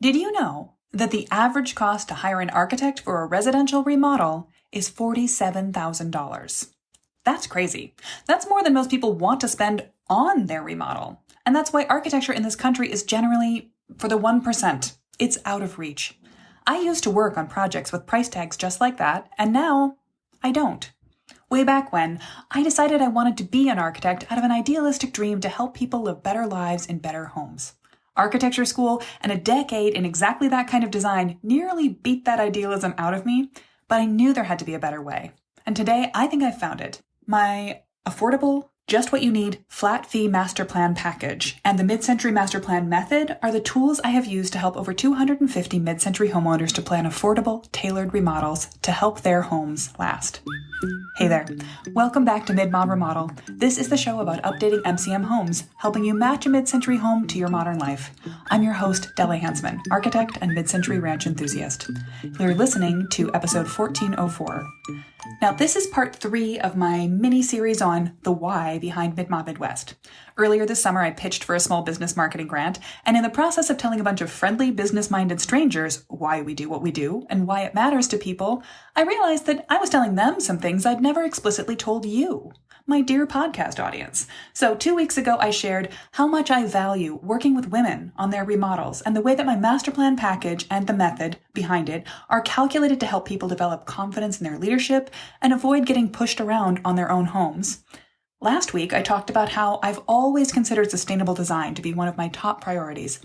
Did you know that the average cost to hire an architect for a residential remodel is $47,000? That's crazy. That's more than most people want to spend on their remodel. And that's why architecture in this country is generally for the 1%. It's out of reach. I used to work on projects with price tags just like that, and now I don't. Way back when, I decided I wanted to be an architect out of an idealistic dream to help people live better lives in better homes. Architecture school and a decade in exactly that kind of design nearly beat that idealism out of me, but I knew there had to be a better way. And today, I think I've found it. My affordable, just what you need flat fee master plan package and the mid-century master plan method are the tools I have used to help over 250 mid-century homeowners to plan affordable, tailored remodels to help their homes last. Hey there. Welcome back to Mid-Mod Remodel. This is the show about updating MCM homes, helping you match a mid-century home to your modern life. I'm your host, Della Hansman, architect and mid-century ranch enthusiast. You're listening to episode 1404. Now, this is part 3 of my mini-series on the why behind Mid-Mod Midwest. Earlier this summer, I pitched for a small business marketing grant, and in the process of telling a bunch of friendly, business-minded strangers why we do what we do and why it matters to people, I realized that I was telling them some things I'd never explicitly told you, my dear podcast audience. So 2 weeks ago, I shared how much I value working with women on their remodels and the way that my master plan package and the method behind it are calculated to help people develop confidence in their leadership and avoid getting pushed around on their own homes. Last week, I talked about how I've always considered sustainable design to be one of my top priorities,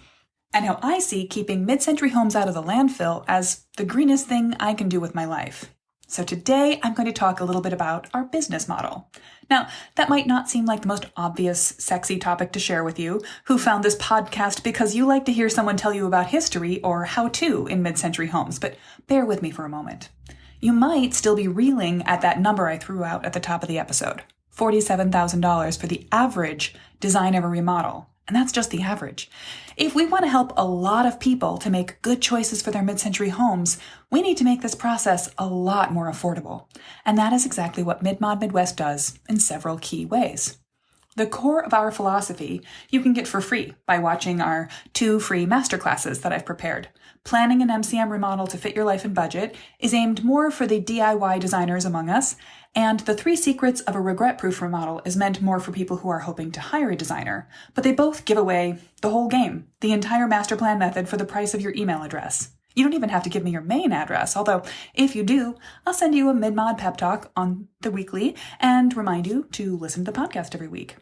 and how I see keeping mid-century homes out of the landfill as the greenest thing I can do with my life. So today, I'm going to talk a little bit about our business model. Now, that might not seem like the most obvious, sexy topic to share with you, who found this podcast because you like to hear someone tell you about history or how-to in mid-century homes, but bear with me for a moment. You might still be reeling at that number I threw out at the top of the episode, $47,000 for the average design of a remodel. And that's just the average. If we want to help a lot of people to make good choices for their mid-century homes, we need to make this process a lot more affordable. And that is exactly what Mid-Mod Midwest does in several key ways. The core of our philosophy you can get for free by watching our 2 free masterclasses that I've prepared. Planning an MCM remodel to fit your life and budget is aimed more for the DIY designers among us, and the 3 secrets of a regret-proof remodel is meant more for people who are hoping to hire a designer, but they both give away the whole game, the entire master plan method for the price of your email address. You don't even have to give me your main address, although if you do, I'll send you a mid-mod pep talk on the weekly and remind you to listen to the podcast every week.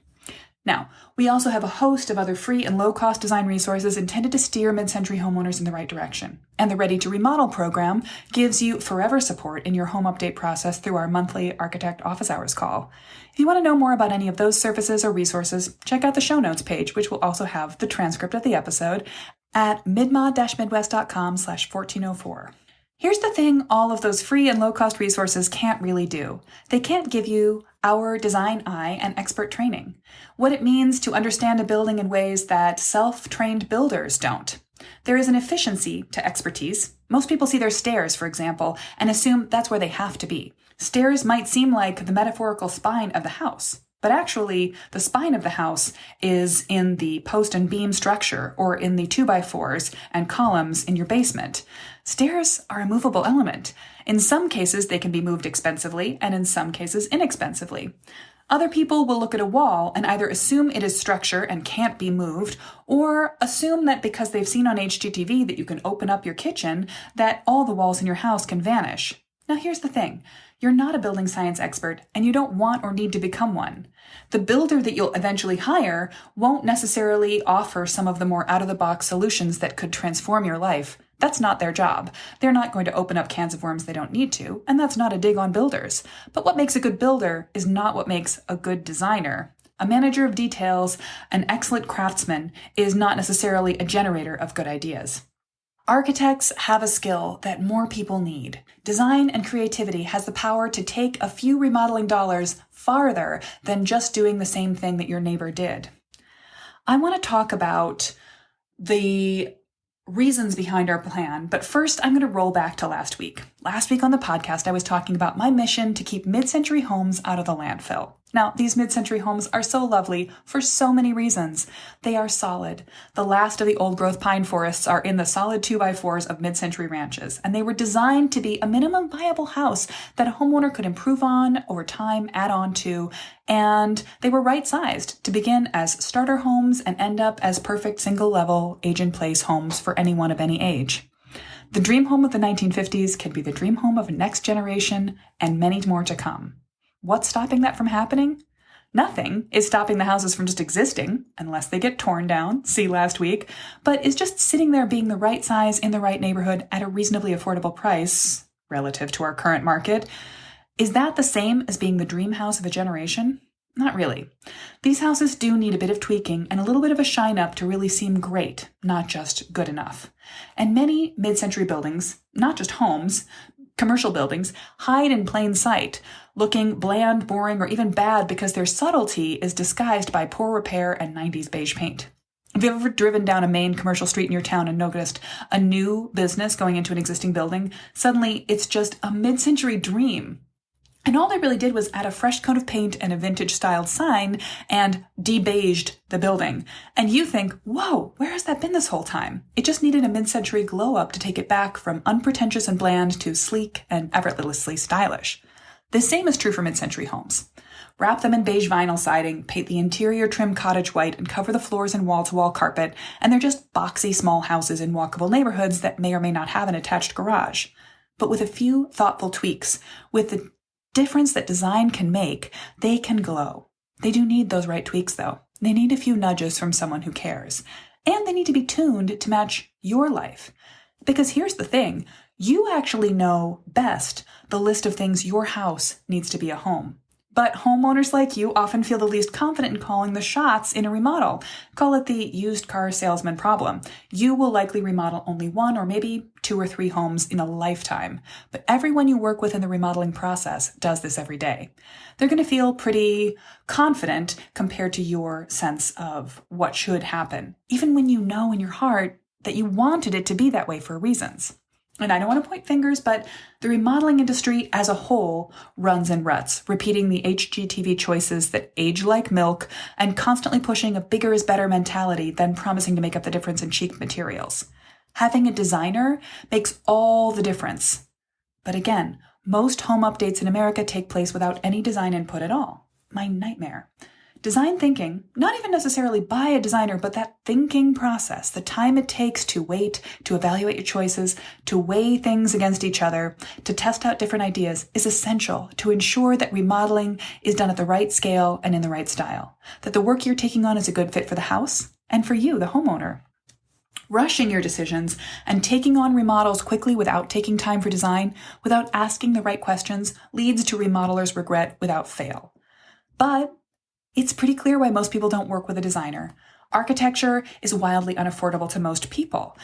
Now, we also have a host of other free and low-cost design resources intended to steer mid-century homeowners in the right direction. And the Ready to Remodel program gives you forever support in your home update process through our monthly Architect Office Hours call. If you want to know more about any of those services or resources, check out the show notes page, which will also have the transcript of the episode at midmod-midwest.com/1404. Here's the thing all of those free and low-cost resources can't really do. They can't give you our design eye and expert training, what it means to understand a building in ways that self-trained builders don't. There is an efficiency to expertise. Most people see their stairs, for example, and assume that's where they have to be. Stairs might seem like the metaphorical spine of the house, but actually the spine of the house is in the post and beam structure or in the 2x4s and columns in your basement. Stairs are a movable element. In some cases, they can be moved expensively, and in some cases, inexpensively. Other people will look at a wall and either assume it is structure and can't be moved, or assume that because they've seen on HGTV that you can open up your kitchen, that all the walls in your house can vanish. Now here's the thing. You're not a building science expert, and you don't want or need to become one. The builder that you'll eventually hire won't necessarily offer some of the more out-of-the-box solutions that could transform your life. That's not their job. They're not going to open up cans of worms they don't need to, and that's not a dig on builders. But what makes a good builder is not what makes a good designer. A manager of details, an excellent craftsman, is not necessarily a generator of good ideas. Architects have a skill that more people need. Design and creativity has the power to take a few remodeling dollars farther than just doing the same thing that your neighbor did. I want to talk about the reasons behind our plan, but first I'm going to roll back to last week. Last week on the podcast, I was talking about my mission to keep mid-century homes out of the landfill. Now, these mid-century homes are so lovely for so many reasons. They are solid. The last of the old-growth pine forests are in the solid 2x4s of mid-century ranches, and they were designed to be a minimum viable house that a homeowner could improve on over time, add on to, and they were right-sized to begin as starter homes and end up as perfect single-level, age-in-place homes for anyone of any age. The dream home of the 1950s can be the dream home of a next generation and many more to come. What's stopping that from happening? Nothing is stopping the houses from just existing, unless they get torn down, see last week, but is just sitting there being the right size in the right neighborhood at a reasonably affordable price relative to our current market. Is that the same as being the dream house of a generation? Not really. These houses do need a bit of tweaking and a little bit of a shine up to really seem great, not just good enough. And many mid-century buildings, not just homes, commercial buildings, hide in plain sight, looking bland, boring, or even bad because their subtlety is disguised by poor repair and 90s beige paint. Have you ever driven down a main commercial street in your town and noticed a new business going into an existing building? Suddenly, it's just a mid-century dream. And all they really did was add a fresh coat of paint and a vintage-styled sign and de-beiged the building. And you think, whoa, where has that been this whole time? It just needed a mid-century glow-up to take it back from unpretentious and bland to sleek and effortlessly stylish. The same is true for mid-century homes. Wrap them in beige vinyl siding, paint the interior trim cottage white, and cover the floors in wall-to-wall carpet, and they're just boxy small houses in walkable neighborhoods that may or may not have an attached garage. But with a few thoughtful tweaks, with the difference that design can make, they can glow. They do need those right tweaks, though. They need a few nudges from someone who cares. And they need to be tuned to match your life. Because here's the thing, you actually know best the list of things your house needs to be a home. But homeowners like you often feel the least confident in calling the shots in a remodel. Call it the used car salesman problem. You will likely remodel only one or maybe 2 or 3 homes in a lifetime. But everyone you work with in the remodeling process does this every day. They're going to feel pretty confident compared to your sense of what should happen, even when you know in your heart that you wanted it to be that way for reasons. And I don't want to point fingers, but the remodeling industry as a whole runs in ruts, repeating the HGTV choices that age like milk and constantly pushing a bigger is better mentality than promising to make up the difference in cheap materials. Having a designer makes all the difference. But again, most home updates in America take place without any design input at all. My nightmare. Design thinking, not even necessarily by a designer, but that thinking process, the time it takes to wait, to evaluate your choices, to weigh things against each other, to test out different ideas, is essential to ensure that remodeling is done at the right scale and in the right style, that the work you're taking on is a good fit for the house and for you, the homeowner. Rushing your decisions and taking on remodels quickly without taking time for design, without asking the right questions, leads to remodelers' regret without fail. But it's pretty clear why most people don't work with a designer. Architecture is wildly unaffordable to most people.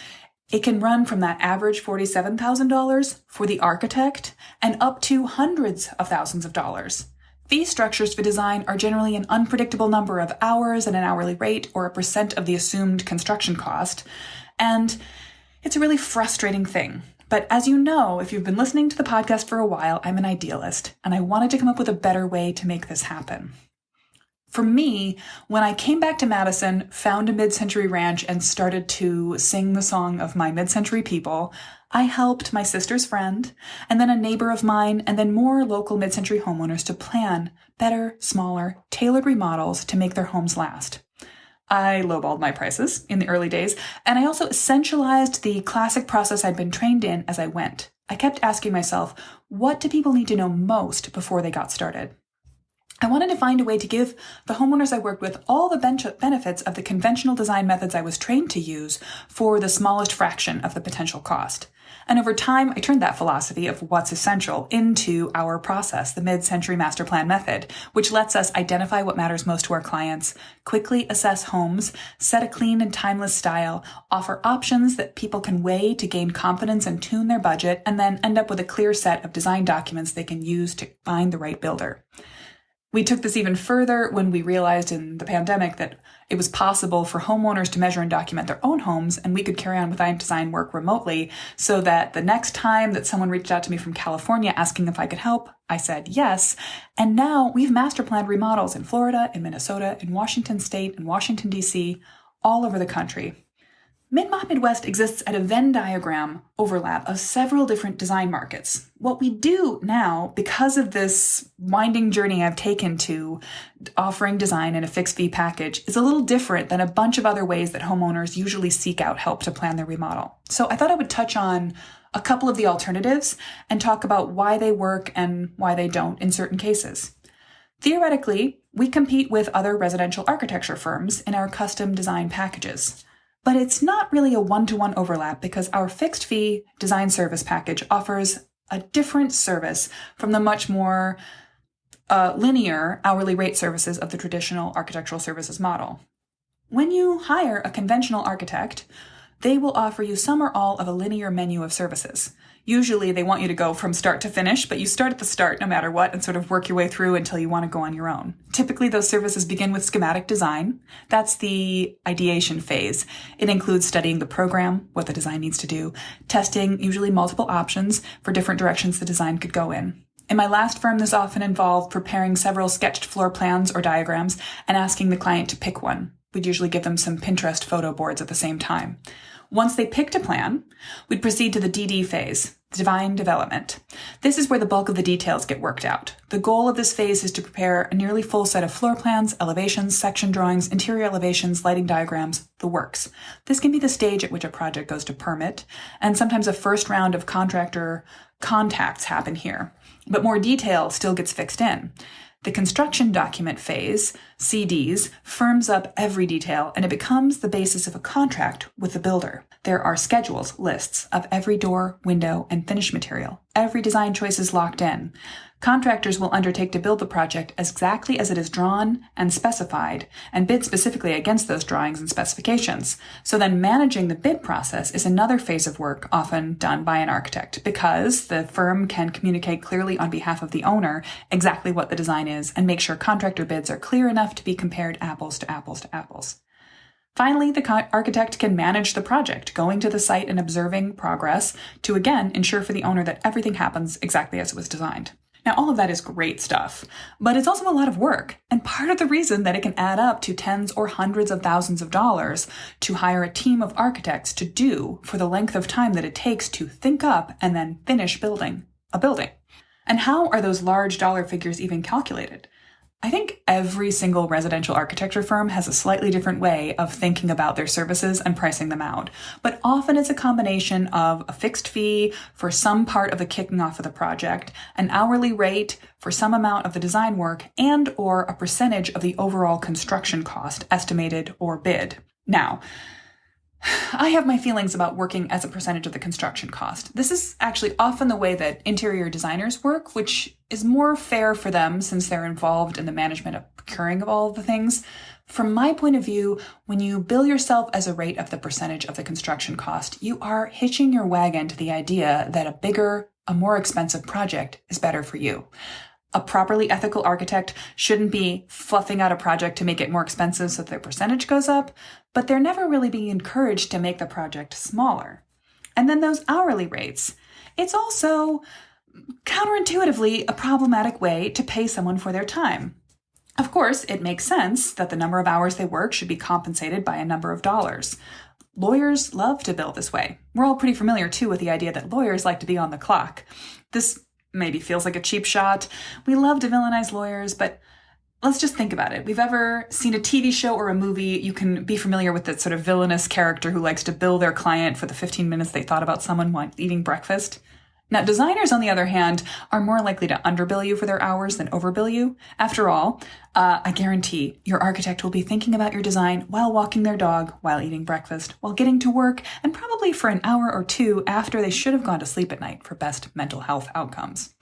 It can run from that average $47,000 for the architect and up to hundreds of thousands of dollars. Fee structures for design are generally an unpredictable number of hours at an hourly rate or a percent of the assumed construction cost. And it's a really frustrating thing. But as you know, if you've been listening to the podcast for a while, I'm an idealist, and I wanted to come up with a better way to make this happen. For me, when I came back to Madison, found a mid-century ranch, and started to sing the song of my mid-century people, I helped my sister's friend, and then a neighbor of mine, and then more local mid-century homeowners to plan better, smaller, tailored remodels to make their homes last. I lowballed my prices in the early days, and I also essentialized the classic process I'd been trained in as I went. I kept asking myself, what do people need to know most before they got started? I wanted to find a way to give the homeowners I worked with all the benefits of the conventional design methods I was trained to use for the smallest fraction of the potential cost. And over time, I turned that philosophy of what's essential into our process, the mid-century master plan method, which lets us identify what matters most to our clients, quickly assess homes, set a clean and timeless style, offer options that people can weigh to gain confidence and tune their budget, and then end up with a clear set of design documents they can use to find the right builder. We took this even further when we realized in the pandemic that It was possible for homeowners to measure and document their own homes, and we could carry on with design work remotely, so that the next time that someone reached out to me from California asking if I could help, I said yes. And now we've master planned remodels in Florida, in Minnesota, in Washington State, in Washington, D.C., all over the country. Mid-Mod Midwest exists at a Venn diagram overlap of several different design markets. What we do now, because of this winding journey I've taken to offering design in a fixed fee package, is a little different than a bunch of other ways that homeowners usually seek out help to plan their remodel. So I thought I would touch on a couple of the alternatives and talk about why they work and why they don't in certain cases. Theoretically, we compete with other residential architecture firms in our custom design packages. But it's not really a one-to-one overlap because our fixed fee design service package offers a different service from the much more linear hourly rate services of the traditional architectural services model. When you hire a conventional architect, they will offer you some or all of a linear menu of services. Usually they want you to go from start to finish, but you start at the start no matter what and sort of work your way through until you want to go on your own. Typically, those services begin with schematic design. That's the ideation phase. It includes studying the program, what the design needs to do, testing usually multiple options for different directions the design could go in. In my last firm, this often involved preparing several sketched floor plans or diagrams and asking the client to pick one. We'd usually give them some Pinterest photo boards at the same time. Once they picked a plan, we'd proceed to the DD phase, design development. This is where the bulk of the details get worked out. The goal of this phase is to prepare a nearly full set of floor plans, elevations, section drawings, interior elevations, lighting diagrams, the works. This can be the stage at which a project goes to permit, and sometimes a first round of contractor contacts happen here. But more detail still gets fixed in. The construction document phase, CDs, firms up every detail, and it becomes the basis of a contract with the builder. There are schedules, lists of every door, window, and finish material. Every design choice is locked in. Contractors will undertake to build the project exactly as it is drawn and specified, and bid specifically against those drawings and specifications. So then managing the bid process is another phase of work often done by an architect, because the firm can communicate clearly on behalf of the owner exactly what the design is and make sure contractor bids are clear enough to be compared apples to apples to apples. Finally, the architect can manage the project, going to the site and observing progress to, again, ensure for the owner that everything happens exactly as it was designed. Now, all of that is great stuff, but it's also a lot of work. And part of the reason that it can add up to tens or hundreds of thousands of dollars to hire a team of architects to do for the length of time that it takes to think up and then finish building a building. And how are those large dollar figures even calculated? I think every single residential architecture firm has a slightly different way of thinking about their services and pricing them out. But often it's a combination of a fixed fee for some part of the kicking off of the project, an hourly rate for some amount of the design work, and or a percentage of the overall construction cost estimated or bid. Now, I have my feelings about working as a percentage of the construction cost. This is actually often the way that interior designers work, which is more fair for them since they're involved in the management of procuring of all of the things. From my point of view, when you bill yourself as a rate of the percentage of the construction cost, you are hitching your wagon to the idea that a bigger, a more expensive project is better for you. A properly ethical architect shouldn't be fluffing out a project to make it more expensive so that their percentage goes up, but they're never really being encouraged to make the project smaller. And then those hourly rates. It's also counterintuitively a problematic way to pay someone for their time. Of course, it makes sense that the number of hours they work should be compensated by a number of dollars. Lawyers love to bill this way. We're all pretty familiar, too, with the idea that lawyers like to be on the clock. This maybe feels like a cheap shot. We love to villainize lawyers, but let's just think about it. We've ever seen a TV show or a movie, you can be familiar with that sort of villainous character who likes to bill their client for the 15 minutes they thought about someone while eating breakfast. Now, designers, on the other hand, are more likely to underbill you for their hours than overbill you. After all, I guarantee your architect will be thinking about your design while walking their dog, while eating breakfast, while getting to work, and probably for an hour or two after they should have gone to sleep at night for best mental health outcomes.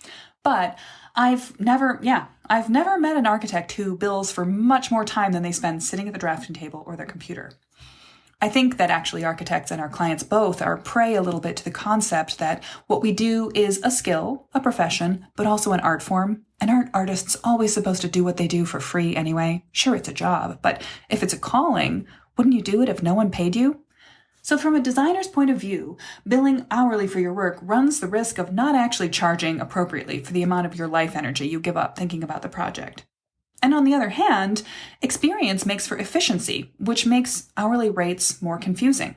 But I've never met an architect who bills for much more time than they spend sitting at the drafting table or their computer. I think that actually architects and our clients both are prey a little bit to the concept that what we do is a skill, a profession, but also an art form. And aren't artists always supposed to do what they do for free anyway? Sure, it's a job, but if it's a calling, wouldn't you do it if no one paid you? So from a designer's point of view, billing hourly for your work runs the risk of not actually charging appropriately for the amount of your life energy you give up thinking about the project. And on the other hand, experience makes for efficiency, which makes hourly rates more confusing.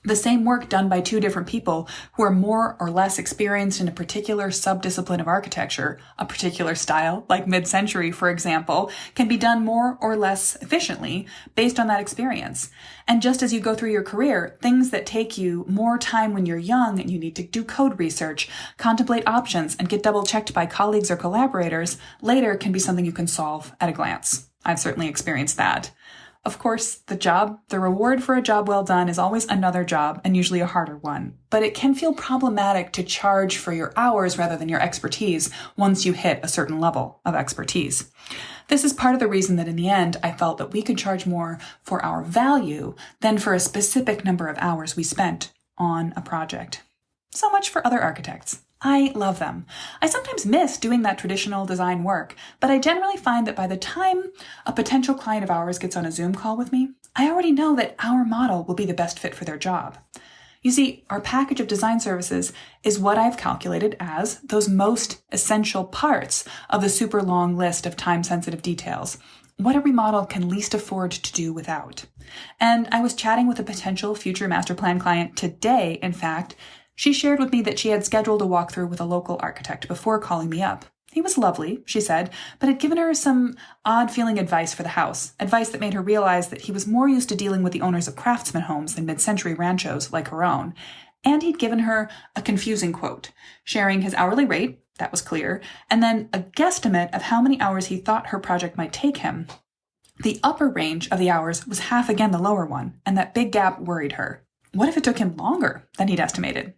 The same work done by two different people who are more or less experienced in a particular subdiscipline of architecture, a particular style, like mid-century, for example, can be done more or less efficiently based on that experience. And just as you go through your career, things that take you more time when you're young and you need to do code research, contemplate options, and get double-checked by colleagues or collaborators, later can be something you can solve at a glance. I've certainly experienced that. Of course, the reward for a job well done is always another job and usually a harder one, but it can feel problematic to charge for your hours rather than your expertise once you hit a certain level of expertise. This is part of the reason that in the end, I felt that we could charge more for our value than for a specific number of hours we spent on a project. So much for other architects. I love them. I sometimes miss doing that traditional design work, but I generally find that by the time a potential client of ours gets on a Zoom call with me, I already know that our model will be the best fit for their job. You see, our package of design services is what I've calculated as those most essential parts of the super long list of time-sensitive details, what a remodel can least afford to do without. And I was chatting with a potential future master plan client today, in fact. She shared with me that she had scheduled a walkthrough with a local architect before calling me up. He was lovely, she said, but had given her some odd-feeling advice for the house, advice that made her realize that he was more used to dealing with the owners of craftsman homes than mid-century ranchos like her own. And he'd given her a confusing quote, sharing his hourly rate, that was clear, and then a guesstimate of how many hours he thought her project might take him. The upper range of the hours was half again the lower one, and that big gap worried her. What if it took him longer than he'd estimated?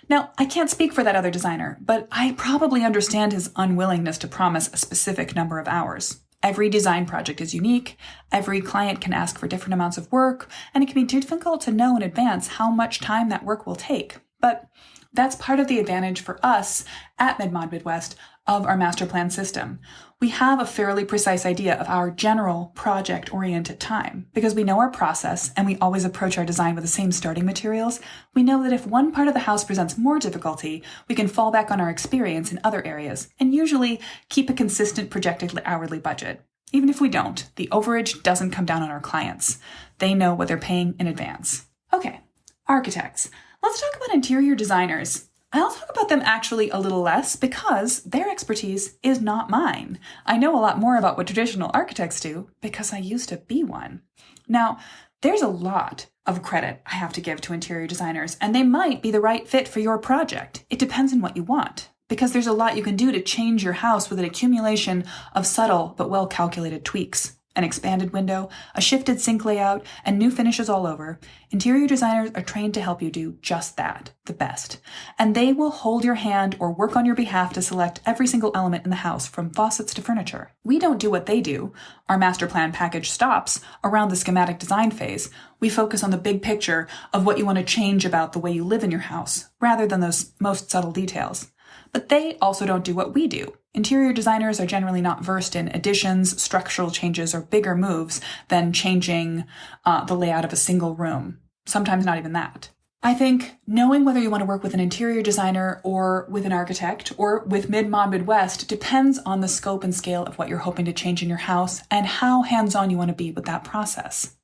Now, I can't speak for that other designer, but I probably understand his unwillingness to promise a specific number of hours. Every design project is unique, every client can ask for different amounts of work, and it can be difficult to know in advance how much time that work will take. But that's part of the advantage for us at Mid-Mod Midwest of our master plan system. We have a fairly precise idea of our general project-oriented time. Because we know our process and we always approach our design with the same starting materials, we know that if one part of the house presents more difficulty, we can fall back on our experience in other areas and usually keep a consistent projected hourly budget. Even if we don't, the overage doesn't come down on our clients. They know what they're paying in advance. Okay, architects. Let's talk about interior designers. I'll talk about them actually a little less because their expertise is not mine. I know a lot more about what traditional architects do because I used to be one. Now, there's a lot of credit I have to give to interior designers, and they might be the right fit for your project. It depends on what you want, because there's a lot you can do to change your house with an accumulation of subtle but well-calculated tweaks. An expanded window, a shifted sink layout, and new finishes all over. Interior designers are trained to help you do just that, the best. And they will hold your hand or work on your behalf to select every single element in the house, from faucets to furniture. We don't do what they do. Our master plan package stops around the schematic design phase. We focus on the big picture of what you want to change about the way you live in your house, rather than those most subtle details. But they also don't do what we do. Interior designers are generally not versed in additions, structural changes, or bigger moves than changing the layout of a single room. Sometimes not even that. I think knowing whether you want to work with an interior designer or with an architect or with Mid-Mod Midwest depends on the scope and scale of what you're hoping to change in your house and how hands-on you want to be with that process.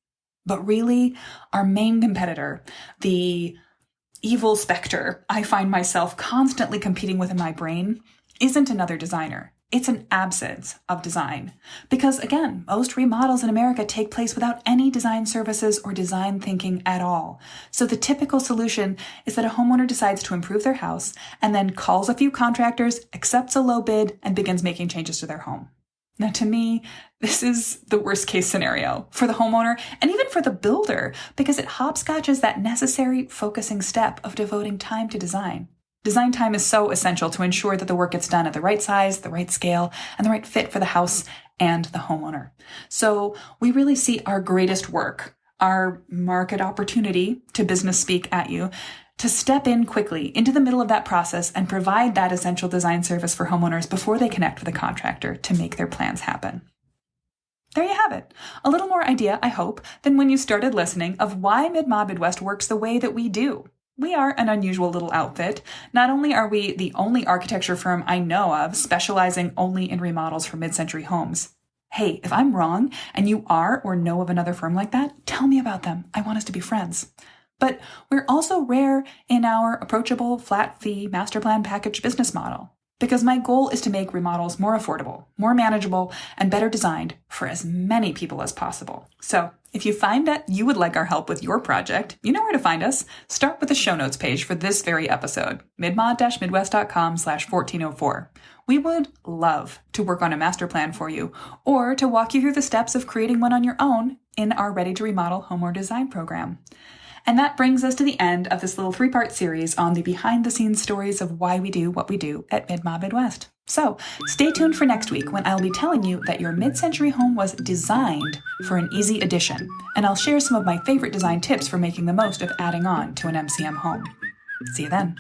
But really, our main competitor, the evil specter I find myself constantly competing with in my brain, isn't another designer. It's an absence of design. Because again, most remodels in America take place without any design services or design thinking at all. So the typical solution is that a homeowner decides to improve their house and then calls a few contractors, accepts a low bid, and begins making changes to their home. Now, to me, this is the worst case scenario for the homeowner and even for the builder, because it hopscotches that necessary focusing step of devoting time to design. Design time is so essential to ensure that the work gets done at the right size, the right scale, and the right fit for the house and the homeowner. So we really see our greatest work our market opportunity, to business speak at you, to step in quickly into the middle of that process and provide that essential design service for homeowners before they connect with a contractor to make their plans happen. There you have it. A little more idea, I hope, than when you started listening of why Mid-Mod Midwest works the way that we do. We are an unusual little outfit. Not only are we the only architecture firm I know of specializing only in remodels for mid-century homes. Hey, if I'm wrong and you are or know of another firm like that, tell me about them. I want us to be friends. But we're also rare in our approachable flat fee master plan package business model, because my goal is to make remodels more affordable, more manageable, and better designed for as many people as possible. So if you find that you would like our help with your project, you know where to find us. Start with the show notes page for this very episode, midmod-midwest.com/1404. We would love to work on a master plan for you, or to walk you through the steps of creating one on your own in our Ready to Remodel Home or Design program. And that brings us to the end of this little 3-part series on the behind-the-scenes stories of why we do what we do at Mid-Mod Midwest. So stay tuned for next week when I'll be telling you that your mid-century home was designed for an easy addition, and I'll share some of my favorite design tips for making the most of adding on to an MCM home. See you then.